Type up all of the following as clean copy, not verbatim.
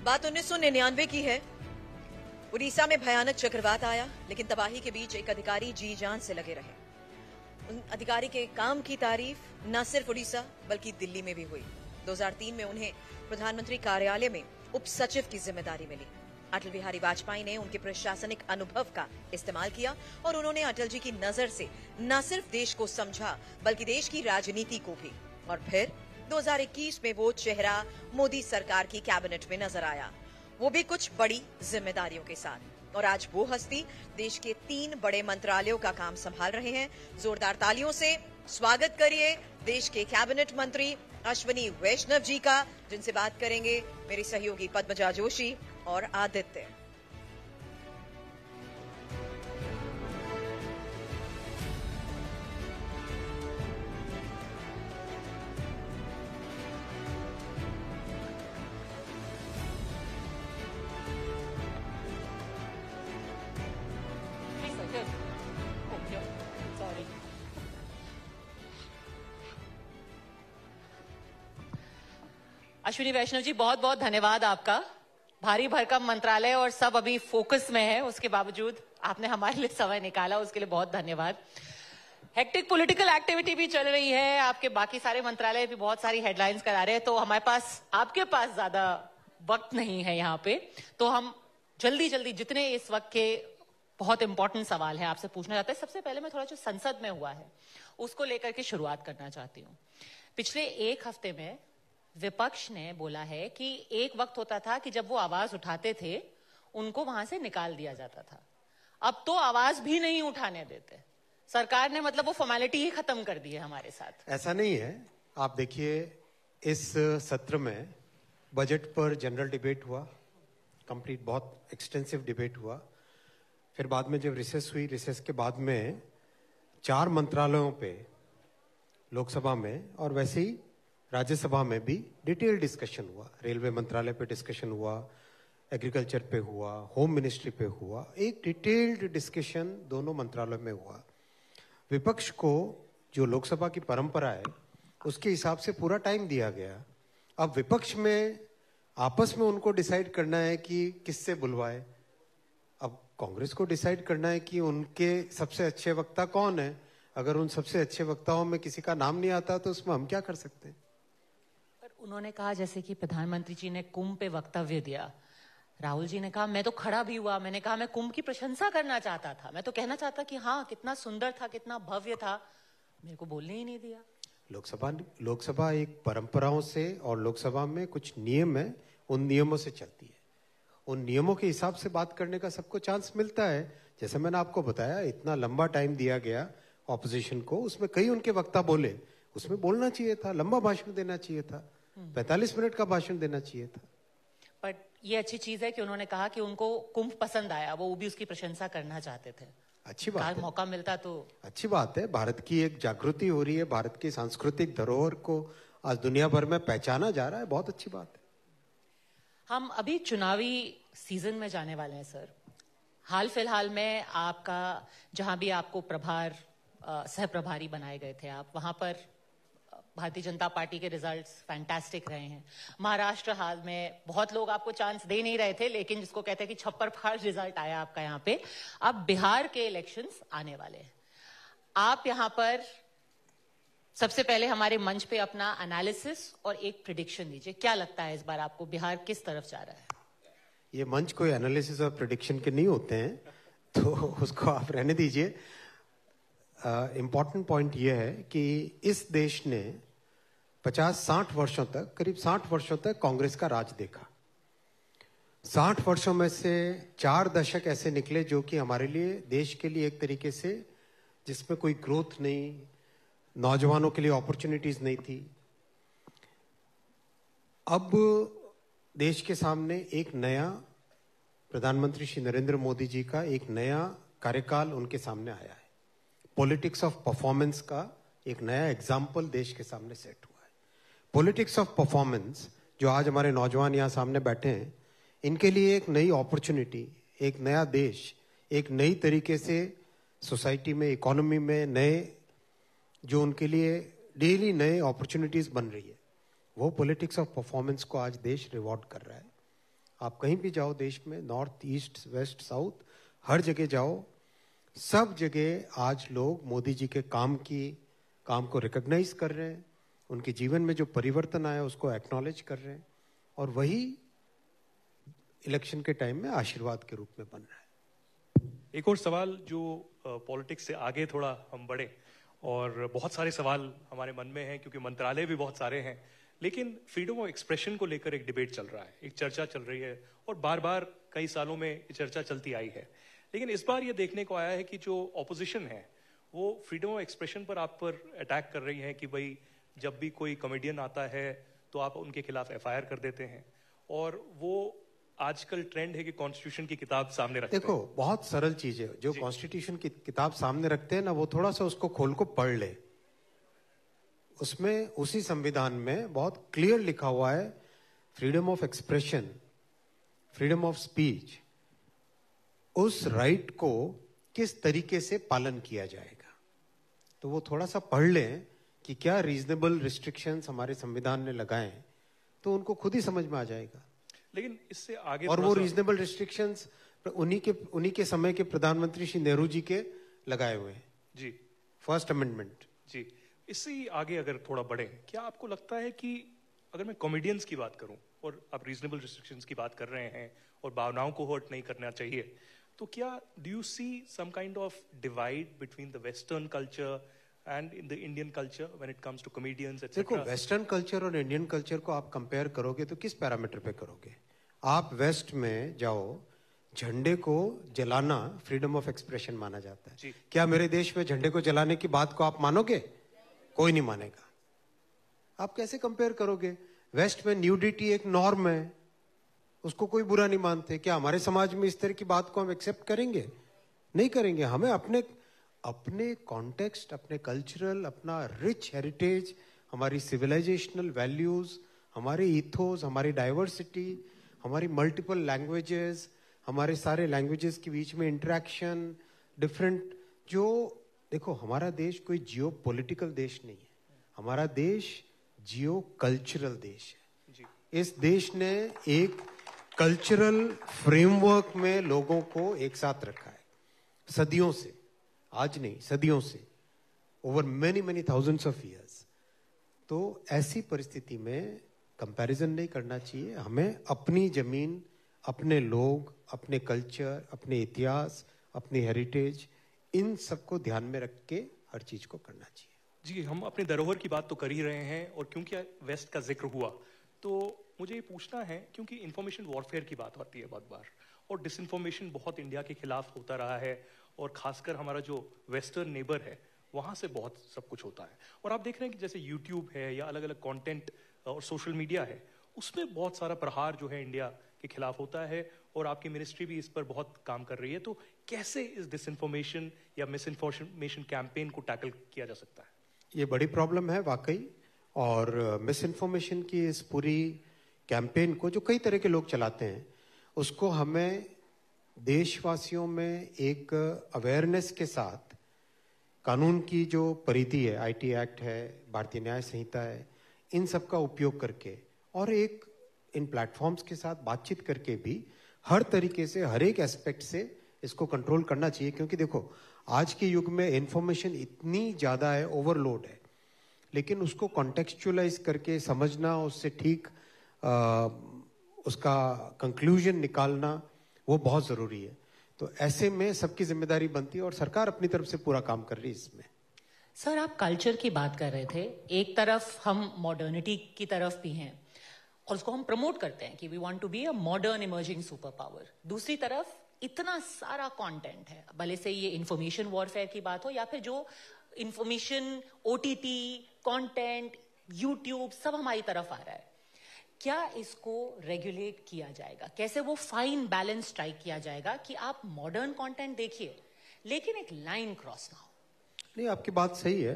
बात 1999 की है। उड़ीसा में भयानक चक्रवात आया, लेकिन तबाही के बीच एक अधिकारी जी जान से लगे रहे। उन अधिकारी के काम की तारीफ न सिर्फ उड़ीसा बल्कि दिल्ली में भी हुई। 2003 में उन्हें प्रधानमंत्री कार्यालय में उप सचिव की जिम्मेदारी मिली। अटल बिहारी वाजपेयी ने उनके प्रशासनिक अनुभव का इस्तेमाल किया और उन्होंने अटल जी की नजर से न सिर्फ देश को समझा बल्कि देश की राजनीति को भी। और फिर 2021 में वो चेहरा मोदी सरकार की कैबिनेट में नजर आया, वो भी कुछ बड़ी जिम्मेदारियों के साथ। और आज वो हस्ती देश के 3 बड़े मंत्रालयों का काम संभाल रहे हैं। जोरदार तालियों से स्वागत करिए देश के कैबिनेट मंत्री अश्विनी वैष्णव जी का, जिनसे बात करेंगे मेरी सहयोगी पद्मजा जोशी और आदित्य। अश्विनी वैष्णव जी, बहुत बहुत धन्यवाद आपका। भारी भरकम मंत्रालय और सब अभी फोकस में है, उसके बावजूद आपने हमारे लिए समय निकाला, उसके लिए बहुत धन्यवाद। हेक्टिक पॉलिटिकल एक्टिविटी भी चल रही है, आपके बाकी सारे मंत्रालय भी बहुत सारी हेडलाइंस करा रहे हैं, तो हमारे पास आपके पास ज्यादा वक्त नहीं है यहाँ पे, तो हम जल्दी जल्दी जितने इस वक्त के बहुत इंपॉर्टेंट सवाल है आपसे पूछना चाहते हैं। सबसे पहले मैं थोड़ा जो संसद में हुआ है उसको लेकर के शुरुआत करना चाहती हूँ। पिछले एक हफ्ते में विपक्ष ने बोला है कि एक वक्त होता था कि जब वो आवाज उठाते थे उनको वहां से निकाल दिया जाता था, अब तो आवाज भी नहीं उठाने देते। सरकार ने मतलब वो फॉर्मेलिटी ही खत्म कर दी है हमारे साथ। ऐसा नहीं है, आप देखिए इस सत्र में बजट पर जनरल डिबेट हुआ, कंप्लीट बहुत एक्सटेंसिव डिबेट हुआ। फिर बाद में जब रिसेस हुई, रिसेस के बाद में 4 मंत्रालयों पे लोकसभा में और वैसे ही राज्यसभा में भी डिटेल डिस्कशन हुआ। रेलवे मंत्रालय पे डिस्कशन हुआ, एग्रीकल्चर पे हुआ, होम मिनिस्ट्री पे हुआ, एक डिटेल्ड डिस्कशन दोनों मंत्रालयों में हुआ। विपक्ष को जो लोकसभा की परंपरा है उसके हिसाब से पूरा टाइम दिया गया। अब विपक्ष में आपस में उनको डिसाइड करना है कि किससे बुलवाए। अब कांग्रेस को डिसाइड करना है कि उनके सबसे अच्छे वक्ता कौन है। अगर उन सबसे अच्छे वक्ताओं में किसी का नाम नहीं आता तो उसमें हम क्या कर सकते हैं। उन्होंने कहा जैसे कि प्रधानमंत्री जी ने कुंभ पे वक्तव्य दिया, राहुल जी ने कहा मैं तो खड़ा भी हुआ, मैंने कहा मैं कुंभ की प्रशंसा करना चाहता था, मैं तो कहना चाहता कि हाँ कितना सुंदर था, कितना भव्य था, मेरे को बोलने ही नहीं दिया। लोकसभा एक परंपराओं से और लोकसभा में कुछ नियम है, उन नियमों से चलती है। उन नियमों के हिसाब से बात करने का सबको चांस मिलता है। जैसे मैंने आपको बताया, इतना लंबा टाइम दिया गया ऑपोजिशन को, उसमें कई उनके वक्ता बोले, उसमें बोलना चाहिए था, लंबा भाषण देना चाहिए था, 45 मिनट का भाषण देना चाहिए था। पर ये अच्छी चीज है कि उन्होंने कहा कि उनको कुंभ पसंद आया, वो भी उसकी प्रशंसा करना चाहते थे। अच्छी बात है, मौका मिलता तो अच्छी बात है। भारत की एक जागृति हो रही है, भारत की सांस्कृतिक धरोहर को आज दुनिया भर में पहचाना जा रहा है, बहुत अच्छी बात है। हम अभी चुनावी सीजन में जाने वाले हैं सर। हाल फिलहाल में आपका जहां भी आपको प्रभार सह प्रभारी बनाए गए थे, आप वहां पर भारतीय जनता पार्टी के रिजल्ट्स फैंटास्टिक रहे हैं। महाराष्ट्र हाल में बहुत लोग आपको चांस दे नहीं रहे थे, लेकिन जिसको कहते हैं कि छप्पर फाड़ रिजल्ट आया आपका यहाँ पे। अब बिहार के इलेक्शंस आने वाले हैं, आप यहाँ पर सबसे पहले हमारे मंच पे अपना एनालिसिस और एक प्रिडिक्शन दीजिए। क्या लगता है इस बार आपको बिहार किस तरफ जा रहा है? ये मंच कोई एनालिसिस और प्रिडिक्शन के नहीं होते हैं, तो उसको आप रहने दीजिए। इम्पॉर्टेंट पॉइंट यह है कि इस देश ने 50-60 वर्षों तक, करीब 60 वर्षों तक कांग्रेस का राज देखा। 60 वर्षों में से 4 दशक ऐसे निकले जो कि हमारे लिए, देश के लिए एक तरीके से जिसमें कोई ग्रोथ नहीं, नौजवानों के लिए अपॉर्चुनिटीज नहीं थी। अब देश के सामने एक नया प्रधानमंत्री श्री नरेंद्र मोदी जी का एक नया कार्यकाल उनके सामने आया है। पॉलिटिक्स ऑफ परफॉर्मेंस का एक नया एग्जाम्पल देश के सामने सेट हुआ है। पॉलिटिक्स ऑफ परफॉर्मेंस जो आज हमारे नौजवान यहाँ सामने बैठे हैं, इनके लिए एक नई अपॉर्चुनिटी, एक नया देश, एक नई तरीके से सोसाइटी में, इकोनॉमी में नए, जो उनके लिए डेली नए अपॉर्चुनिटीज बन रही है, वो पॉलिटिक्स ऑफ परफॉर्मेंस को आज देश रिवॉर्ड कर रहा है। आप कहीं भी जाओ देश में, नॉर्थ, ईस्ट, वेस्ट, साउथ, हर जगह जाओ, सब जगह आज लोग मोदी जी के काम को रिकॉग्नाइज कर रहे हैं, उनके जीवन में जो परिवर्तन आया उसको एक्नॉलेज कर रहे हैं, और वही इलेक्शन के टाइम में आशीर्वाद के रूप में बन रहा है। एक और सवाल जो पॉलिटिक्स से आगे थोड़ा हम बढ़े, और बहुत सारे सवाल हमारे मन में हैं क्योंकि मंत्रालय भी बहुत सारे हैं, लेकिन फ्रीडम ऑफ एक्सप्रेशन को लेकर एक डिबेट चल रहा है, एक चर्चा चल रही है, और बार बार कई सालों में ये चर्चा चलती आई है। लेकिन इस बार ये देखने को आया है कि जो ऑपोजिशन है वो फ्रीडम ऑफ एक्सप्रेशन पर आप पर अटैक कर रही है कि भाई जब भी कोई कॉमेडियन आता है तो आप उनके खिलाफ FIR कर देते हैं, और वो आजकल ट्रेंड है कि कॉन्स्टिट्यूशन की किताब सामने रखते हैं। देखो, बहुत सरल चीज है, जो कॉन्स्टिट्यूशन की किताब सामने रखते हैं ना, वो थोड़ा सा उसको खोल को पढ़ ले। उसमें, उसी संविधान में बहुत क्लियर लिखा हुआ है, freedom of expression, freedom of speech, उस राइट को किस तरीके से पालन किया जाएगा। तो वो थोड़ा सा पढ़ लें कि क्या रीजनेबल रिस्ट्रिक्शंस हमारे संविधान ने लगाए हैं, तो उनको खुद ही समझ में आ जाएगा। लेकिन इससे आगे, और वो रीजनेबल रिस्ट्रिक्शंस उन्हीं के समय के प्रधानमंत्री श्री नेहरू जी के लगाए हुए हैं जी, फर्स्ट अमेंडमेंट जी। इससे आगे अगर थोड़ा बढ़े, क्या आपको लगता है कि अगर मैं कॉमेडियंस की बात करूं और आप रीजनेबल रिस्ट्रिक्शंस की बात कर रहे हैं और भावनाओं को हर्ट नहीं करना चाहिए, तो क्या do you see some kind of divide between the western culture and in the Indian culture when it comes to comedians etcetera? देखो, वेस्टर्न कल्चर और इंडियन कल्चर को आप कंपेयर करोगे तो किस पैरामीटर पे करोगे? आप वेस्ट में जाओ, झंडे को जलाना फ्रीडम ऑफ एक्सप्रेशन माना जाता है। क्या मेरे देश में झंडे को जलाने की बात को आप मानोगे? कोई नहीं मानेगा। आप कैसे कंपेयर करोगे? वेस्ट में न्यूडिटी एक नॉर्म है, उसको कोई बुरा नहीं मानते। क्या हमारे समाज में इस तरह की बात को हम एक्सेप्ट करेंगे? नहीं करेंगे। हमें अपने कॉन्टेक्स्ट, अपने कल्चरल, अपना रिच हेरिटेज, हमारी सिविलाइजेशनल वैल्यूज, हमारे इथोस, हमारी डाइवर्सिटी, हमारी मल्टीपल लैंग्वेजेस, हमारे सारे लैंग्वेजेस के बीच में इंटरेक्शन, डिफरेंट, जो देखो, हमारा देश कोई जियो पॉलिटिकल देश नहीं है, हमारा देश जियो कल्चरल देश है। इस देश ने एक कल्चरल फ्रेमवर्क में लोगों को एक साथ रखा है, सदियों से, आज नहीं, सदियों से, over many thousands of years. तो ऐसी परिस्थिति में कंपैरिजन नहीं करना चाहिए। हमें अपनी जमीन, अपने लोग, अपने कल्चर, अपने इतिहास, अपनी हेरिटेज, इन सबको ध्यान में रख के हर चीज को करना चाहिए। जी, हम अपने धरोहर की बात तो कर ही रहे हैं, और क्योंकि वेस्ट का जिक्र हुआ तो मुझे ये पूछना है, क्योंकि इंफॉर्मेशन वॉरफेयर की बात होती है बहुत बार, और डिसइंफॉर्मेशन बहुत इंडिया के खिलाफ होता रहा है, और खासकर हमारा जो वेस्टर्न नेबर है वहां से बहुत सब कुछ होता है। और आप देख रहे हैं कि जैसे यूट्यूब है या अलग अलग कंटेंट और सोशल मीडिया है, उसमें बहुत सारा प्रहार जो है इंडिया के खिलाफ होता है, और आपकी मिनिस्ट्री भी इस पर बहुत काम कर रही है। तो कैसे इस डिसइंफॉर्मेशन या मिसइंफॉर्मेशन कैंपेन को टैकल किया जा सकता है? ये बड़ी प्रॉब्लम है वाकई, और मिस इन्फॉर्मेशन की इस पूरी कैंपेन को जो कई तरह के लोग चलाते हैं, उसको हमें देशवासियों में एक अवेयरनेस के साथ, कानून की जो परिधि है, IT एक्ट है, भारतीय न्याय संहिता है, इन सब का उपयोग करके, और एक इन प्लेटफॉर्म्स के साथ बातचीत करके भी हर तरीके से, हर एक एस्पेक्ट से इसको कंट्रोल करना चाहिए। क्योंकि देखो, आज के युग में इंफॉर्मेशन इतनी ज्यादा है, ओवरलोड है, लेकिन उसको कॉन्टेक्चुअलाइज करके समझना, उससे ठीक उसका कंक्लूजन निकालना, वो बहुत जरूरी है। तो ऐसे में सबकी जिम्मेदारी बनती है, और सरकार अपनी तरफ से पूरा काम कर रही है इसमें। सर, आप कल्चर की बात कर रहे थे। एक तरफ हम मॉडर्निटी की तरफ भी हैं और उसको हम प्रमोट करते हैं कि we want to be a modern emerging super power. दूसरी तरफ इतना सारा कंटेंट है, भले से ये इंफॉर्मेशन वॉरफेयर की बात हो या फिर जो इंफॉर्मेशन OTT कंटेंट, यूट्यूब, सब हमारी तरफ आ रहा है। क्या इसको रेगुलेट किया जाएगा? कैसे वो फाइन बैलेंस स्ट्राइक किया जाएगा कि आप मॉडर्न कंटेंट देखिए लेकिन एक लाइन क्रॉस ना हो? नहीं, आपकी बात सही है।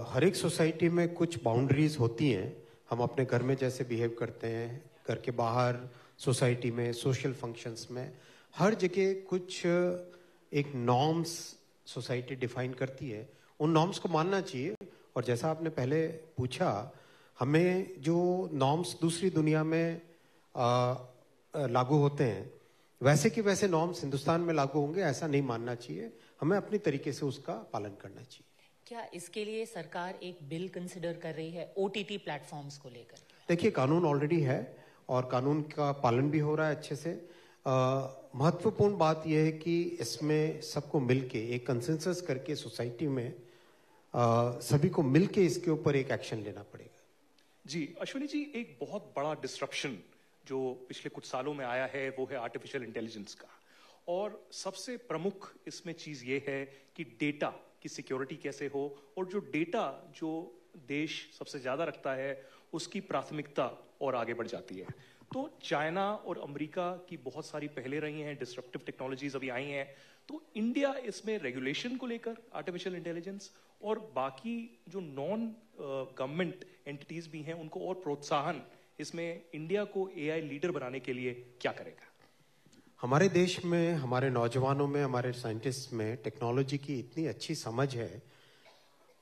हर एक सोसाइटी में कुछ बाउंड्रीज होती हैं। हम अपने घर में जैसे बिहेव करते हैं, घर के बाहर, सोसाइटी में, सोशल फंक्शंस में, हर जगह कुछ एक नॉर्म्स सोसाइटी डिफाइन करती है। उन नॉर्म्स को मानना चाहिए। और जैसा आपने पहले पूछा, हमें जो नॉर्म्स दूसरी दुनिया में लागू होते हैं वैसे के वैसे नॉर्म्स हिंदुस्तान में लागू होंगे ऐसा नहीं मानना चाहिए। हमें अपनी तरीके से उसका पालन करना चाहिए। क्या इसके लिए सरकार एक बिल कंसिडर कर रही है ओटीटी प्लेटफॉर्म्स को लेकर? देखिए, कानून ऑलरेडी है और कानून का पालन भी हो रहा है अच्छे से। महत्वपूर्ण बात यह है कि इसमें सबको मिलके एक कंसेंसस करके सोसाइटी में सभी को मिलके इसके ऊपर एक एक्शन लेना पड़ेगा। जी अश्विनी जी, एक बहुत बड़ा डिस्ट्रप्शन जो पिछले कुछ सालों में आया है वो है आर्टिफिशियल इंटेलिजेंस का, और सबसे प्रमुख इसमें चीज ये है कि डेटा की सिक्योरिटी कैसे हो, और जो डेटा जो देश सबसे ज्यादा रखता है उसकी प्राथमिकता और आगे बढ़ जाती है। तो चाइना और अमेरिका की बहुत सारी पहले रही हैं, डिस्ट्रप्टिव टेक्नोलॉजीज अभी आई हैं, तो इंडिया इसमें रेगुलेशन को लेकर आर्टिफिशियल इंटेलिजेंस और बाकी जो नॉन गवर्नमेंट एंटिटीज भी हैं उनको और प्रोत्साहन इसमें इंडिया को एआई लीडर बनाने के लिए क्या करेगा? हमारे देश में, हमारे नौजवानों में, हमारे साइंटिस्ट में टेक्नोलॉजी की इतनी अच्छी समझ है,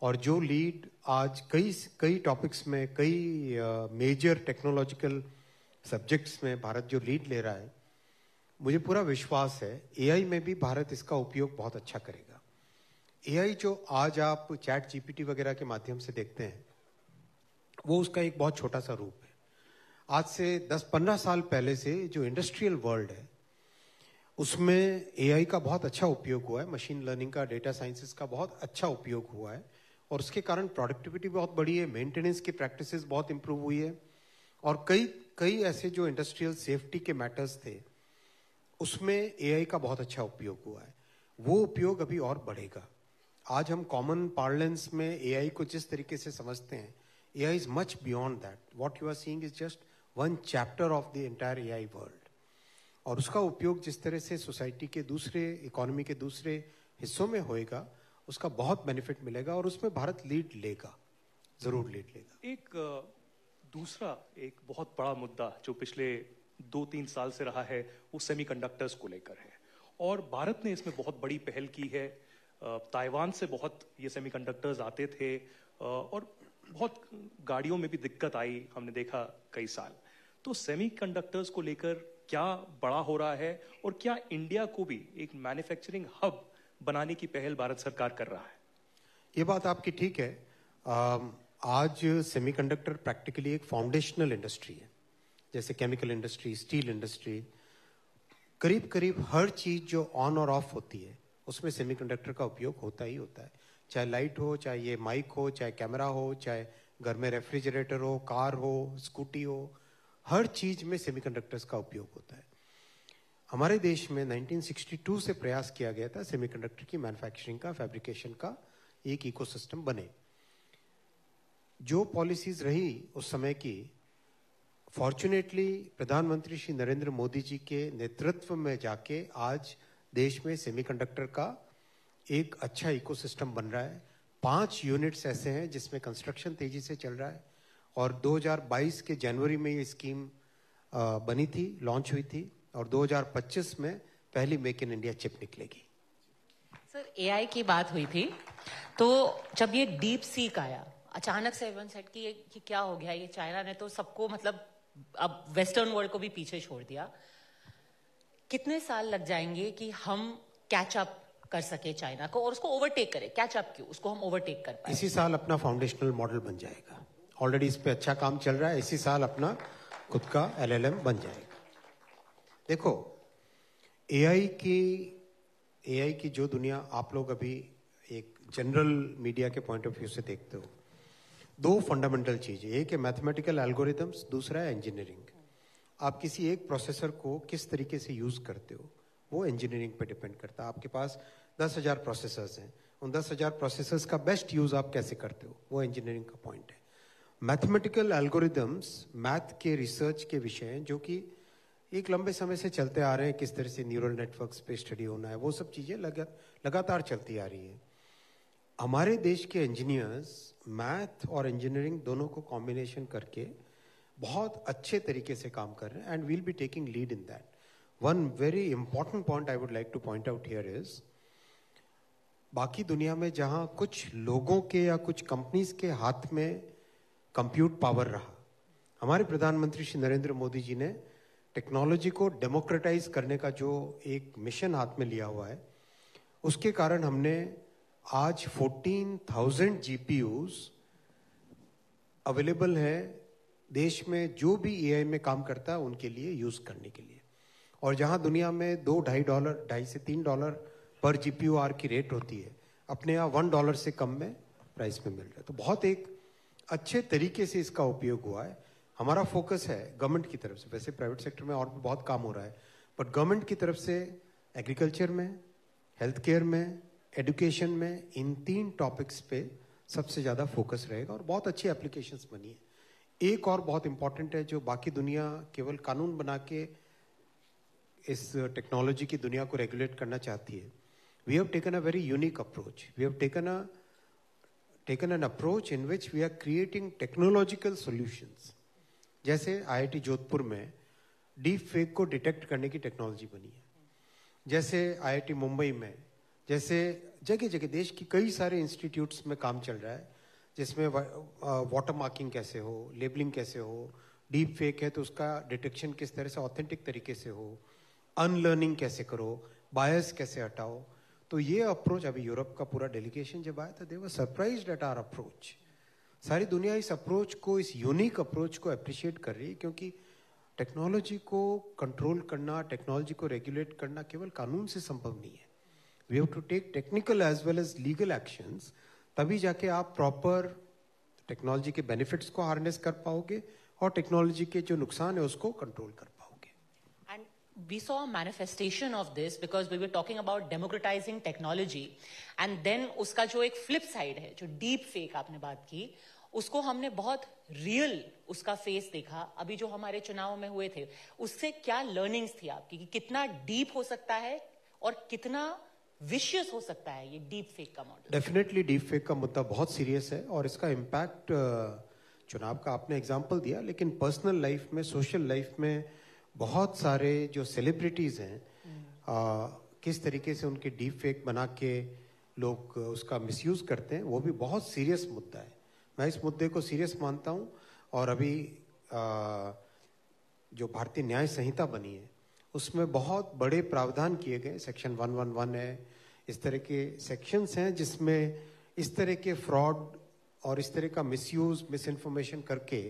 और जो लीड आज कई टॉपिक्स में, कई मेजर टेक्नोलॉजिकल सब्जेक्ट्स में भारत जो लीड ले रहा है, मुझे पूरा विश्वास है एआई में भी भारत इसका उपयोग बहुत अच्छा करेगा। एआई जो आज आप चैट जीपीटी वगैरह के माध्यम से देखते हैं वो उसका एक बहुत छोटा सा रूप है। आज से 10-15 साल पहले से जो इंडस्ट्रियल वर्ल्ड है उसमें एआई का बहुत अच्छा उपयोग हुआ है, मशीन लर्निंग का, डेटा साइंसेस का बहुत अच्छा उपयोग हुआ है, और उसके कारण प्रोडक्टिविटी बहुत बढ़ी है, मेंटेनेंस की प्रैक्टिसेस बहुत इंप्रूव हुई है, और कई ऐसे जो इंडस्ट्रियल सेफ्टी के मैटर्स थे उसमें एआई का बहुत अच्छा उपयोग हुआ है। वो उपयोग अभी और बढ़ेगा। आज हम कॉमन पार्लेंस में एआई को जिस तरीके से समझते हैं, AI is much beyond that. What you are seeing is just one chapter of the entire AI world, और उसका उपयोग जिस तरह से सोसाइटी के दूसरे, इकोनॉमी के दूसरे हिस्सों में होएगा उसका बहुत बेनिफिट मिलेगा, और उसमें भारत लीड लेगा, जरूर लीड लेगा। एक दूसरा एक बहुत बड़ा मुद्दा जो पिछले 2-3 साल से रहा है वो सेमीकंडक्टर्स को लेकर है, और भारत ने इसमें बहुत बड़ी पहल की है। ताइवान से बहुत ये सेमीकंडक्टर्स आते थे और बहुत गाड़ियों में भी दिक्कत आई, हमने देखा कई साल। तो सेमीकंडक्टर्स को लेकर क्या बड़ा हो रहा है, और क्या इंडिया को भी एक मैन्युफैक्चरिंग हब बनाने की पहल भारत सरकार कर रहा है? ये बात आपकी ठीक है। आज सेमीकंडक्टर प्रैक्टिकली एक फाउंडेशनल इंडस्ट्री है, जैसे केमिकल इंडस्ट्री, स्टील इंडस्ट्री, करीब हर चीज जो ऑन और ऑफ होती है उसमें सेमीकंडक्टर का उपयोग होता ही होता है। चाहे लाइट हो, चाहे ये माइक हो, चाहे कैमरा हो, चाहे घर में रेफ्रिजरेटर हो, कार हो, स्कूटी हो, हर चीज में सेमीकंडक्टर्स का उपयोग होता है। हमारे देश में 1962 से प्रयास किया गया था सेमीकंडक्टर की मैन्युफैक्चरिंग का, फैब्रिकेशन का एक इकोसिस्टम बने। जो पॉलिसीज रही उस समय की, फॉर्चुनेटली प्रधानमंत्री श्री नरेंद्र मोदी जी के नेतृत्व में जाके आज देश में सेमीकंडक्टर का एक अच्छा इकोसिस्टम बन रहा है। 5 यूनिट्स ऐसे हैं जिसमें कंस्ट्रक्शन तेजी से चल रहा है, और 2022 के जनवरी में ये स्कीम बनी थी, लॉन्च हुई थी, और 2025 में पहली मेक इन इंडिया चिप निकलेगी। सर, एआई की बात हुई थी, तो जब ये डीप सीक आया अचानक से एवरीवन सेड कि क्या हो गया, ये चाइना ने तो सबको, मतलब अब वेस्टर्न वर्ल्ड को भी पीछे छोड़ दिया। कितने साल लग जाएंगे कि हम कैच अप कर सके चाइना को और उसको ओवरटेक करें? कैच अप क्यों, उसको हम ओवरटेक कर पाए? इसी साल अपना फाउंडेशनल मॉडल बन जाएगा। ऑलरेडी इस पे अच्छा काम चल रहा है। इसी साल अपना खुद का LLM बन जाएगा। देखो, एआई की जो दुनिया आप लोग अभी एक जनरल मीडिया के पॉइंट ऑफ व्यू से देखते हो, 2 फंडामेंटल चीजें, एक है मैथमेटिकल एल्गोरिथम्स, दूसरा है इंजीनियरिंग। आप किसी एक प्रोसेसर को किस तरीके से यूज करते हो वो इंजीनियरिंग पे डिपेंड करता है। आपके पास 10,000 प्रोसेसर्स हैं, उन 10,000 प्रोसेसर्स का बेस्ट यूज आप कैसे करते हो वो इंजीनियरिंग का पॉइंट है। मैथमेटिकल एल्गोरिथम्स मैथ के रिसर्च के विषय हैं जो कि एक लंबे समय से चलते आ रहे हैं, किस तरह से न्यूरल नेटवर्क्स पे स्टडी होना है, वो सब चीजें लगातार चलती आ रही है। हमारे देश के इंजीनियर्स मैथ और इंजीनियरिंग दोनों को कॉम्बिनेशन करके बहुत अच्छे तरीके से काम कर रहे हैं, and we'll be taking lead in that. One very important point I would like to point out here is, बाकी दुनिया में जहां कुछ लोगों के या कुछ कंपनीज के हाथ में कंप्यूट पावर रहा, हमारे प्रधानमंत्री श्री नरेंद्र मोदी जी ने टेक्नोलॉजी को डेमोक्रेटाइज करने का जो एक मिशन हाथ में लिया हुआ है, उसके कारण हमने आज 14,000 GPUs अवेलेबल है देश में, जो भी AI में काम करता है उनके लिए यूज करने के लिए। और जहां दुनिया में $2-2.5 से $3 पर GPU की रेट होती है, अपने यहाँ $1 से कम में प्राइस में मिल रहा है। तो बहुत एक अच्छे तरीके से इसका उपयोग हुआ है। हमारा फोकस है गवर्नमेंट की तरफ से, वैसे प्राइवेट सेक्टर में और भी बहुत काम हो रहा है, बट गवर्नमेंट की तरफ से एग्रीकल्चर में, हेल्थ केयर में, एजुकेशन में, इन 3 टॉपिक्स पे सबसे ज़्यादा फोकस रहेगा और बहुत अच्छी एप्लीकेशंस बनी है। एक और बहुत इंपॉर्टेंट है, जो बाकी दुनिया केवल कानून बना के इस टेक्नोलॉजी की दुनिया को रेगुलेट करना चाहती है। We have taken a very unique approach. We have taken an approach in which we are creating technological solutions. जैसे IIT जोधपुर में डीप फेक को डिटेक्ट करने की टेक्नोलॉजी बनी है, जैसे IIT मुंबई में, जैसे जगह जगह देश की कई सारे इंस्टीट्यूट्स में काम चल रहा है, जिसमें वाटर मार्किंग कैसे हो, लेबलिंग कैसे हो, डीप फेक है तो उसका डिटेक्शन किस तरह से ऑथेंटिक तरीके से हो, अनलर्निंग कैसे करो, बायस कैसे हटाओ। तो ये अप्रोच, अभी यूरोप का पूरा डेलीगेशन जब आया था, दे वर सरप्राइज्ड एट आवर अप्रोच। सारी दुनिया इस अप्रोच को, इस यूनिक अप्रोच को अप्रिशिएट कर रही है, क्योंकि टेक्नोलॉजी को कंट्रोल करना, टेक्नोलॉजी को रेगुलेट करना केवल कानून से संभव नहीं है। We have to take technical as well as legal actions, तभी जाके आप प्रॉपर टेक्नोलॉजी के बेनिफिट्स को हार्नेस कर पाओगे और टेक्नोलॉजी के जो नुकसान है उसको कंट्रोल कर पाओगे। We saw a manifestation of this because we were talking about democratizing technology, and then उसका जो एक flip side है, जो deep fake आपने बात की, उसको हमने बहुत real उसका face देखा। अभी जो हमारे चुनाव में हुए थे, उससे क्या learnings थी आपकी, कि कितना deep हो सकता है और कितना vicious हो सकता है ये deep fake का मॉडल? Definitely deep fake का मुद्दा बहुत सीरियस है और इसका इम्पैक्ट, चुनाव का आपने एग्जाम्पल दिया, लेकिन पर्सनल लाइफ में, सोशल लाइफ में बहुत सारे जो सेलिब्रिटीज हैं, किस तरीके से उनके डीप फेक बना के लोग उसका मिसयूज करते हैं, वो भी बहुत सीरियस मुद्दा है। मैं इस मुद्दे को सीरियस मानता हूँ और अभी जो भारतीय न्याय संहिता बनी है उसमें बहुत बड़े प्रावधान किए गए। सेक्शन 111 है, इस तरह के सेक्शंस हैं जिसमें इस तरह के फ्रॉड और इस तरह का मिसयूज, मिस इन्फॉर्मेशन करके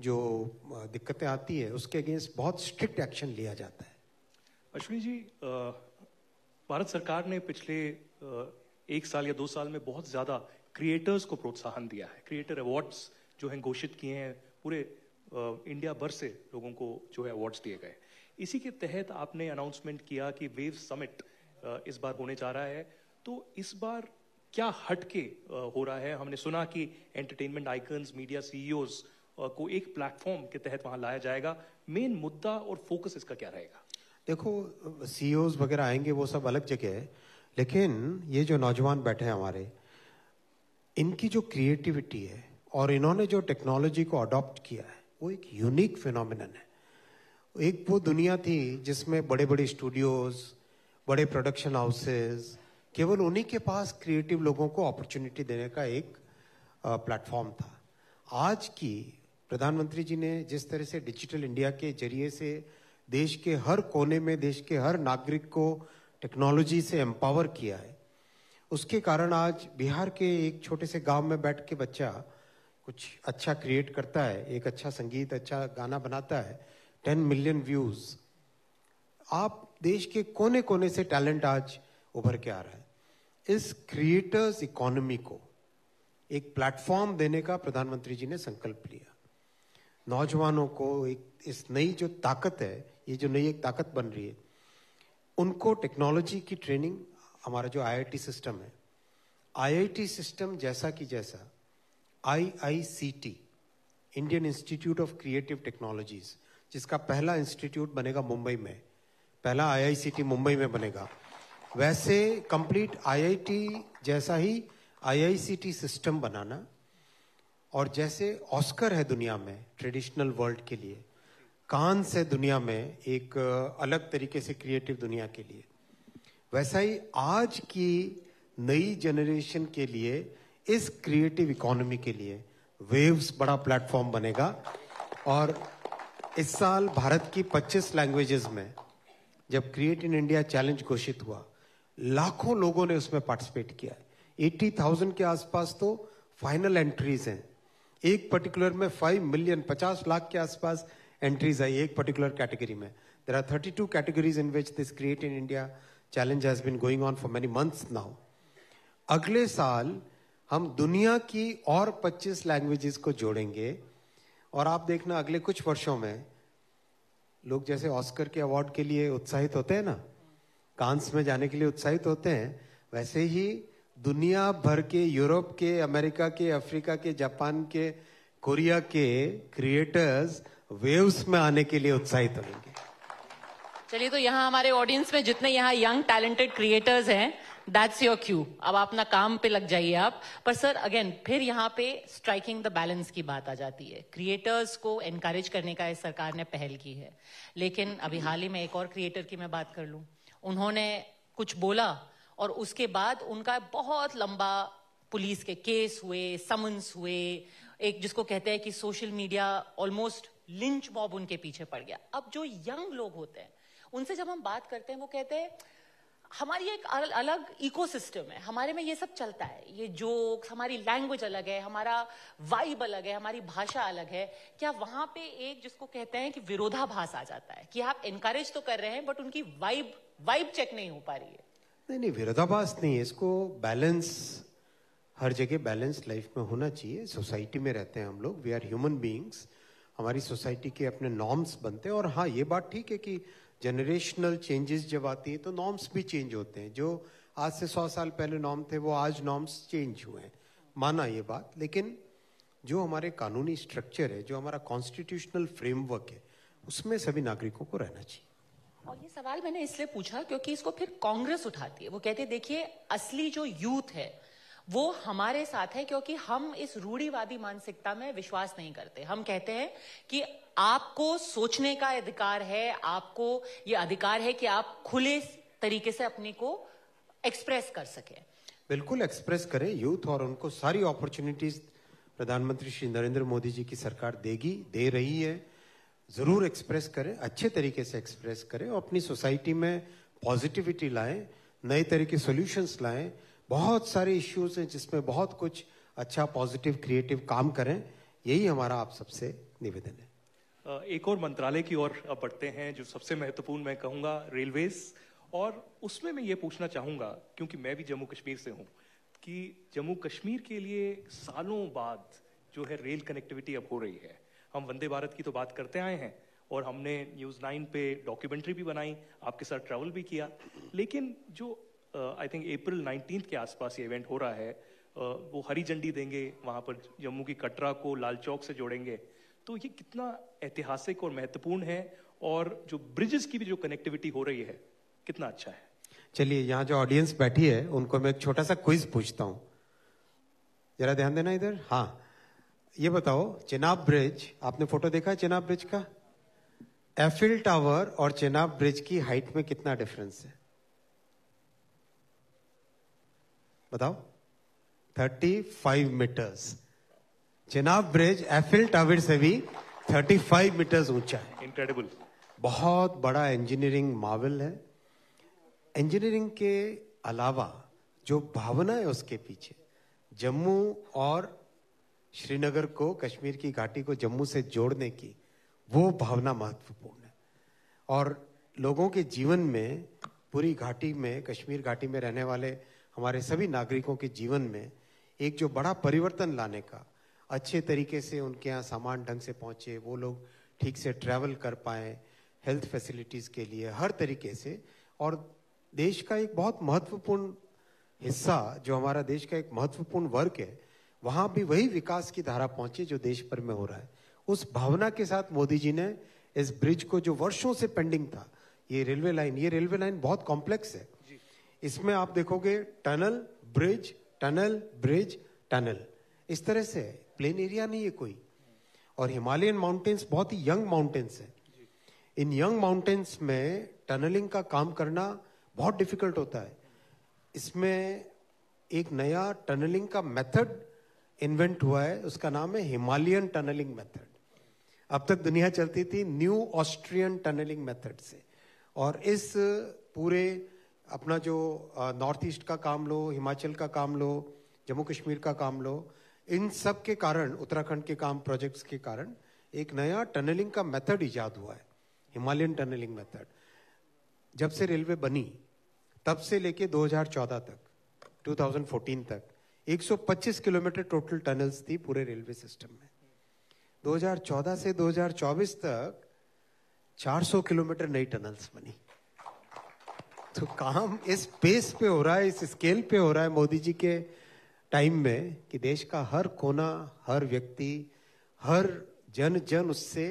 जो दिक्कतें आती है उसके अगेंस्ट बहुत स्ट्रिक्ट एक्शन लिया जाता है। अश्विनी जी, भारत सरकार ने पिछले 1 साल या 2 साल में बहुत ज्यादा क्रिएटर्स को प्रोत्साहन दिया है। क्रिएटर अवार्ड्स जो हैं घोषित किए हैं, पूरे इंडिया भर से लोगों को जो है अवार्ड्स दिए गए। इसी के तहत आपने अनाउंसमेंट किया कि वेव समिट इस बार होने जा रहा है, तो इस बार क्या हटके हो रहा है? हमने सुना कि एंटरटेनमेंट आइकन्स, मीडिया CEOs को एक प्लेटफॉर्म के तहत वहां लाया जाएगा। मेन मुद्दा और फोकस इसका क्या रहेगा? देखो, CEOs वगैरह आएंगे वो सब अलग जगह है, लेकिन ये जो नौजवान बैठे हैं हमारे, इनकी जो क्रिएटिविटी है और इन्होंने जो टेक्नोलॉजी को अडॉप्ट किया है वो एक यूनिक फिनोमिनन है। एक वो दुनिया थी जिसमें बड़े बड़े स्टूडियोज, बड़े प्रोडक्शन हाउसेज, केवल उन्हीं के पास क्रिएटिव लोगों को अपॉर्चुनिटी देने का एक प्लेटफॉर्म था। आज की प्रधानमंत्री जी ने जिस तरह से डिजिटल इंडिया के जरिए से देश के हर कोने में, देश के हर नागरिक को टेक्नोलॉजी से एम्पावर किया है, उसके कारण आज बिहार के एक छोटे से गांव में बैठ के बच्चा कुछ अच्छा क्रिएट करता है, एक अच्छा संगीत, अच्छा गाना बनाता है, 10 मिलियन व्यूज। आप देश के कोने कोने से टैलेंट आज उभर के आ रहा है। इस क्रिएटर्स इकोनॉमी को एक प्लेटफॉर्म देने का प्रधानमंत्री जी ने संकल्प लिया। नौजवानों को एक इस नई जो ताकत है, ये जो नई एक ताकत बन रही है, उनको टेक्नोलॉजी की ट्रेनिंग, हमारा जो IIT सिस्टम है, IIT सिस्टम जैसा कि जैसा IICT, Indian institute of creative technologies, जिसका पहला इंस्टीट्यूट बनेगा मुंबई में, पहला IICT मुंबई में बनेगा, वैसे कंप्लीट IIT जैसा ही IICT सिस्टम बनाना, और जैसे ऑस्कर है दुनिया में ट्रेडिशनल वर्ल्ड के लिए, कांस है दुनिया में एक अलग तरीके से क्रिएटिव दुनिया के लिए, वैसा ही आज की नई जनरेशन के लिए, इस क्रिएटिव इकोनॉमी के लिए वेव्स बड़ा प्लेटफॉर्म बनेगा। और इस साल भारत की 25 लैंग्वेजेस में जब क्रिएट इन इंडिया चैलेंज घोषित हुआ, लाखों लोगों ने उसमें पार्टिसिपेट किया है। 80,000 के आसपास तो फाइनल एंट्रीज हैं। एक पर्टिकुलर में 5 मिलियन 50 लाख के आसपास एंट्रीज आई एक पर्टिकुलर कैटेगरी में। There are 32 categories in which this create in India challenge has been going on for many months now. अगले साल हम दुनिया की और 25 लैंग्वेजेस को जोड़ेंगे और आप देखना अगले कुछ वर्षों में लोग जैसे ऑस्कर के अवार्ड के लिए उत्साहित होते हैं ना, कांस में जाने के लिए उत्साहित होते हैं, वैसे ही दुनिया भर के, यूरोप के, अमेरिका के, अफ्रीका के, जापान के, कोरिया के क्रिएटर्स वेव्स में आने के लिए उत्साहित होंगे। चलिए, तो यहाँ हमारे ऑडियंस में जितने यहाँ यंग टैलेंटेड क्रिएटर्स हैं, दैट्स योर क्यू। अब अपना काम पे लग जाइए आप। पर सर अगेन फिर यहाँ पे स्ट्राइकिंग द बैलेंस की बात आ जाती है। क्रिएटर्स को एनकरेज करने का इस सरकार ने पहल की है, लेकिन अभी हाल ही में एक और क्रिएटर की मैं बात कर लूं, उन्होंने कुछ बोला और उसके बाद उनका बहुत लंबा पुलिस के केस हुए, समन्स हुए, एक जिसको कहते हैं कि social media almost lynch mob उनके पीछे पड़ गया। अब जो यंग लोग होते हैं उनसे जब हम बात करते हैं, वो कहते हैं हमारी एक अलग इकोसिस्टम है, हमारे में ये सब चलता है, ये जोक्स, हमारी लैंग्वेज अलग है, हमारा वाइब अलग है, हमारी भाषा अलग है। क्या वहां पे एक जिसको कहते हैं कि विरोधाभास आ जाता है कि आप एनकरेज तो कर रहे हैं बट उनकी वाइब चेक नहीं हो पा रही है? नहीं, विरोधाभास नहीं है, इसको बैलेंस, हर जगह बैलेंस लाइफ में होना चाहिए। सोसाइटी में रहते हैं हम लोग, वी आर ह्यूमन बीइंग्स, हमारी सोसाइटी के अपने नॉर्म्स बनते हैं। और हाँ, ये बात ठीक है कि जनरेशनल चेंजेस जब आती है तो नॉर्म्स भी चेंज होते हैं। जो आज से 100 साल पहले नॉर्म थे वो आज नॉर्म्स चेंज हुए हैं, माना ये बात। लेकिन जो हमारे कानूनी स्ट्रक्चर है, जो हमारा कॉन्स्टिट्यूशनल फ्रेमवर्क है, उसमें सभी नागरिकों को रहना चाहिए। और ये सवाल मैंने इसलिए पूछा क्योंकि इसको फिर कांग्रेस उठाती है। वो कहते हैं देखिए असली जो यूथ है वो हमारे साथ है, क्योंकि हम इस रूढ़िवादी मानसिकता में विश्वास नहीं करते। हम कहते हैं कि आपको सोचने का अधिकार है, आपको ये अधिकार है कि आप खुले तरीके से अपने को एक्सप्रेस कर सके। बिल्कुल एक्सप्रेस करें यूथ, और उनको सारी अपॉर्चुनिटीज प्रधानमंत्री श्री नरेंद्र मोदी जी की सरकार देगी, दे रही है। जरूर एक्सप्रेस करें, अच्छे तरीके से एक्सप्रेस करें और अपनी सोसाइटी में पॉजिटिविटी लाएं, नए तरह के सॉल्यूशंस लाएं। बहुत सारे इश्यूज हैं जिसमें बहुत कुछ अच्छा पॉजिटिव क्रिएटिव काम करें, यही हमारा आप सबसे निवेदन है। एक और मंत्रालय की ओर अब बढ़ते हैं जो सबसे महत्वपूर्ण मैं कहूंगा रेलवेज, और उसमें मैं ये पूछना चाहूंगा क्योंकि मैं भी जम्मू कश्मीर से हूं कि जम्मू कश्मीर के लिए सालों बाद जो है रेल कनेक्टिविटी अब हो रही है। हम वंदे भारत की तो बात करते आए हैं और हमने न्यूज़ 9 पे डॉक्यूमेंट्री भी बनाई, आपके साथ ट्रैवल भी किया, लेकिन जो आई थिंक अप्रैल 19 के आसपास ये इवेंट हो रहा है, वो हरी झंडी देंगे, वहां पर जम्मू की कटरा को लाल चौक से जोड़ेंगे, तो ये कितना ऐतिहासिक और महत्वपूर्ण है, और जो ब्रिजेस की भी जो कनेक्टिविटी हो रही है कितना अच्छा है। चलिए, यहाँ जो ऑडियंस बैठी है उनको मैं एक छोटा सा क्विज पूछता हूँ, जरा ध्यान देना इधर। हाँ, ये बताओ, चेनाब ब्रिज, आपने फोटो देखा है चेनाब ब्रिज का? एफिल टावर और चेनाब ब्रिज की हाइट में कितना डिफरेंस है बताओ? 35 metres. Chenab bridge Eiffel tower से भी 35 मीटर्स ऊंचा है। इनक्रेडिबल। बहुत बड़ा इंजीनियरिंग मार्वल है। इंजीनियरिंग के अलावा जो भावना है उसके पीछे, जम्मू और श्रीनगर को, कश्मीर की घाटी को जम्मू से जोड़ने की, वो भावना महत्वपूर्ण है। और लोगों के जीवन में, पूरी घाटी में, कश्मीर घाटी में रहने वाले हमारे सभी नागरिकों के जीवन में एक जो बड़ा परिवर्तन लाने का, अच्छे तरीके से उनके यहाँ सामान ढंग से पहुंचे, वो लोग ठीक से ट्रैवल कर पाए, हेल्थ फैसिलिटीज के लिए हर तरीके से, और देश का एक बहुत महत्वपूर्ण हिस्सा, जो हमारा देश का एक महत्वपूर्ण वर्ग है, वहां भी वही विकास की धारा पहुंचे जो देश भर में हो रहा है। उस भावना के साथ मोदी जी ने इस ब्रिज को, जो वर्षों से पेंडिंग था, ये रेलवे लाइन बहुत कॉम्प्लेक्स है। इसमें आप देखोगे tunnel bridge, tunnel bridge, tunnel, इस तरह से प्लेन एरिया नहीं है कोई। और हिमालयन माउंटेन्स बहुत ही यंग माउंटेन्स है। इन यंग माउंटेन्स में टनलिंग का काम करना बहुत डिफिकल्ट होता है। इसमें एक नया टनलिंग का मेथड इन्वेंट हुआ है, उसका नाम है हिमालयन टनलिंग मेथड। अब तक दुनिया चलती थी न्यू ऑस्ट्रियन टनलिंग मेथड से, और इस पूरे अपना जो नॉर्थ ईस्ट का काम लो, हिमाचल का काम लो, जम्मू कश्मीर का काम लो, इन सब के कारण, उत्तराखंड के काम प्रोजेक्ट्स के कारण एक नया टनलिंग का मेथड इजाद हुआ है, हिमालयन टनलिंग मेथड। जब से रेलवे बनी तब से लेके 2014 तक, 2014 तक 125 किलोमीटर टोटल टनल्स थी पूरे रेलवे सिस्टम में। 2014 से 2024 तक 400 किलोमीटर नई टनल्स बनी। तो काम इस पेस पे हो रहा है, इस स्केल पे हो रहा है मोदी जी के टाइम में, कि देश का हर कोना, हर व्यक्ति, हर जन जन उससे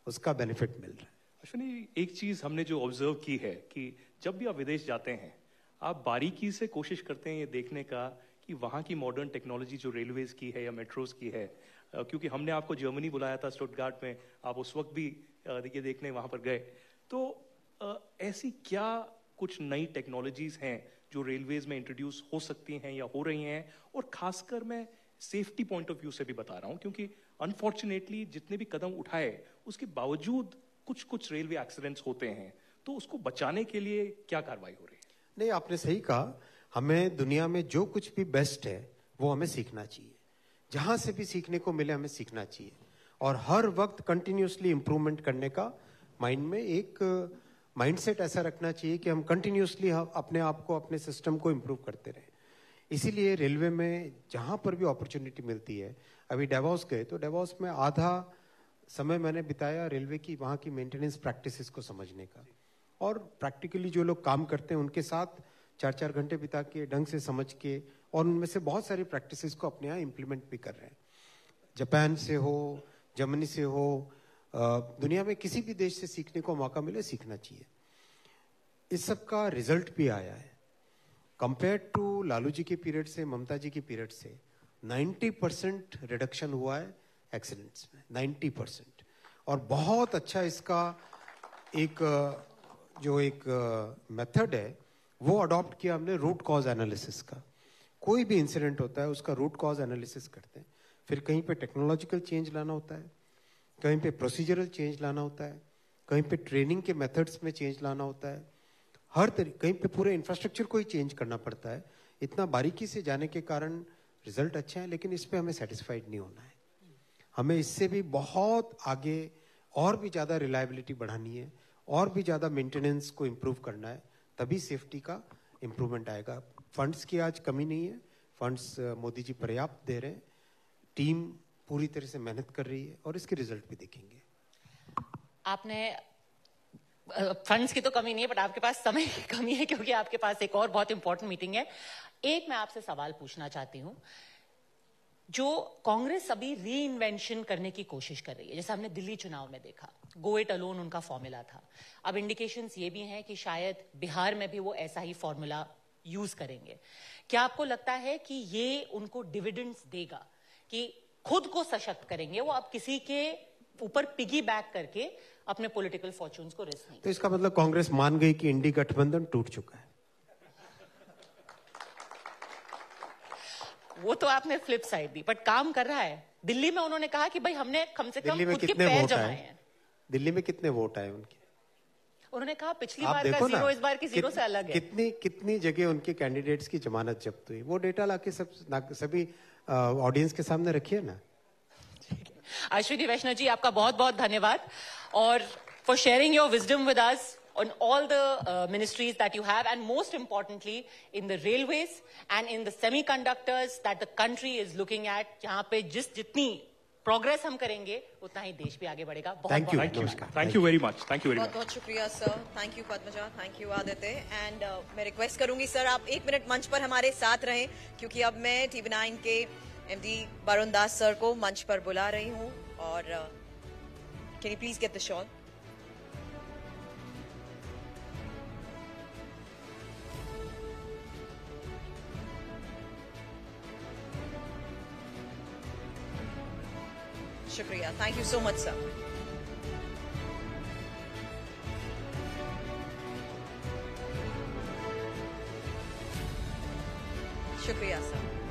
उसका बेनिफिट मिल रहा है। अश्विनी, एक चीज हमने जो ऑब्जर्व की है कि जब भी आप विदेश जाते हैं, आप बारीकी से कोशिश करते हैं ये देखने का कि वहाँ की मॉडर्न टेक्नोलॉजी जो रेलवेज की है या मेट्रोज की है, क्योंकि हमने आपको जर्मनी बुलाया था स्टुटगार्ट में, आप उस वक्त भी ये देखने वहाँ पर गए, तो ऐसी क्या कुछ नई टेक्नोलॉजीज हैं जो रेलवेज में इंट्रोड्यूस हो सकती हैं या हो रही हैं? और खासकर मैं सेफ्टी पॉइंट ऑफ व्यू से भी बता रहा हूँ, क्योंकि अनफॉर्चुनेटली जितने भी कदम उठाए उसके बावजूद कुछ रेलवे एक्सीडेंट्स होते हैं, तो उसको बचाने के लिए क्या कार्रवाई हो रही है? नहीं, आपने सही कहा, हमें दुनिया में जो कुछ भी बेस्ट है वो हमें सीखना चाहिए, जहां से भी सीखने को मिले हमें सीखना चाहिए, और हर वक्त कंटिन्यूसली इंप्रूवमेंट करने का माइंड में एक माइंडसेट ऐसा रखना चाहिए कि हम कंटिन्यूसली अपने आप को, अपने सिस्टम को इम्प्रूव करते रहें। इसीलिए रेलवे में जहां पर भी अपॉर्चुनिटी मिलती है, अभी डेवॉस गए तो डेवॉस में आधा समय मैंने बिताया रेलवे की वहाँ की मेंटेनेंस प्रैक्टिसेस को समझने का, और प्रैक्टिकली जो लोग काम करते हैं उनके साथ 4-4 घंटे बिता के ढंग से समझ के, और उनमें से बहुत सारी प्रैक्टिसेस को अपने यहाँ इम्प्लीमेंट भी कर रहे हैं। जापान से हो, जर्मनी से हो, दुनिया में किसी भी देश से सीखने को मौका मिले सीखना चाहिए। इस सब का रिजल्ट भी आया है। कंपेयर टू लालू जी के पीरियड से, ममता जी के पीरियड से 90% रिडक्शन हुआ है एक्सीडेंट्स में, 90%। और बहुत अच्छा इसका एक मेथड है वो अडॉप्ट किया हमने, रूट कॉज एनालिसिस का। कोई भी इंसिडेंट होता है उसका रूट कॉज एनालिसिस करते हैं, फिर कहीं पे टेक्नोलॉजिकल चेंज लाना होता है, कहीं पे प्रोसीजरल चेंज लाना होता है, कहीं पे ट्रेनिंग के मेथड्स में चेंज लाना होता है, कहीं पे पूरे इंफ्रास्ट्रक्चर को ही चेंज करना पड़ता है। इतना बारीकी से जाने के कारण रिजल्ट अच्छे हैं, लेकिन इस पे हमें सेटिस्फाइड नहीं होना है। हमें इससे भी बहुत आगे और भी ज़्यादा रिलायबिलिटी बढ़ानी है, और भी ज़्यादा मेंटेनेंस को इम्प्रूव करना है, तभी सेफ्टी का इम्प्रूवमेंट आएगा। फंड्स की आज कमी नहीं है, फंड्स मोदी जी पर्याप्त दे रहे हैं, टीम पूरी तरह से मेहनत कर रही है, और इसके रिजल्ट भी देखेंगे। आपने फंड्स की तो कमी नहीं है, बट आपके पास समय की कमी है, क्योंकि आपके पास एक और बहुत इंपॉर्टेंट मीटिंग है। एक मैं आपसे सवाल पूछना चाहती हूं, जो कांग्रेस अभी री इन्वेंशन करने की कोशिश कर रही है, जैसे हमने दिल्ली चुनाव में देखा, गो इट अलोन उनका फॉर्मूला था। अब इंडिकेशंस ये भी हैं कि शायद बिहार में भी वो ऐसा ही फॉर्मूला यूज करेंगे। क्या आपको लगता है कि ये उनको डिविडेंड्स देगा, कि खुद को सशक्त करेंगे वो, अब किसी के ऊपर पिगी बैक करके अपने पॉलिटिकल फॉर्चून्स को रिस्क नहीं? तो इसका मतलब कांग्रेस मान गई कि इंडी गठबंधन टूट चुका है। वो तो आपने फ्लिप साइड दी, बट काम कर रहा है। दिल्ली में उन्होंने कहा कि भाई हमने कम से कम खुद के पैर जमाए हैं। दिल्ली में कितने वोट आए उनके? उन्होंने कहा पिछली बार का जीरो इस बार की जीरो से अलग है। कितनी जगह उनके कैंडिडेट्स की जमानत जब्त हुई, वो डेटा लाके सभी ऑडियंस के सामने रखिए ना। अश्विनी वैष्णव जी, आपका बहुत बहुत धन्यवाद, और for sharing your wisdom with us on all the ministries that you have, and most importantly in the railways and in the semiconductors that the country is looking at, जहां पे जितनी प्रोग्रेस हम करेंगे उतना ही देश भी आगे बढ़ेगा। थैंक यू, नमस्कार, thank you very much, thank you very much. बहुत बहुत शुक्रिया sir, thank you Padmaja, thank you Aditya. And मैं रिक्वेस्ट करूंगी सर, आप 1 मिनट मंच पर हमारे साथ रहें, क्योंकि अब मैं TV9 के MD वरुण दास सर को मंच पर बुला रही हूँ। और can you please get the shawl? शुक्रिया, thank you so much sir. शुक्रिया सर।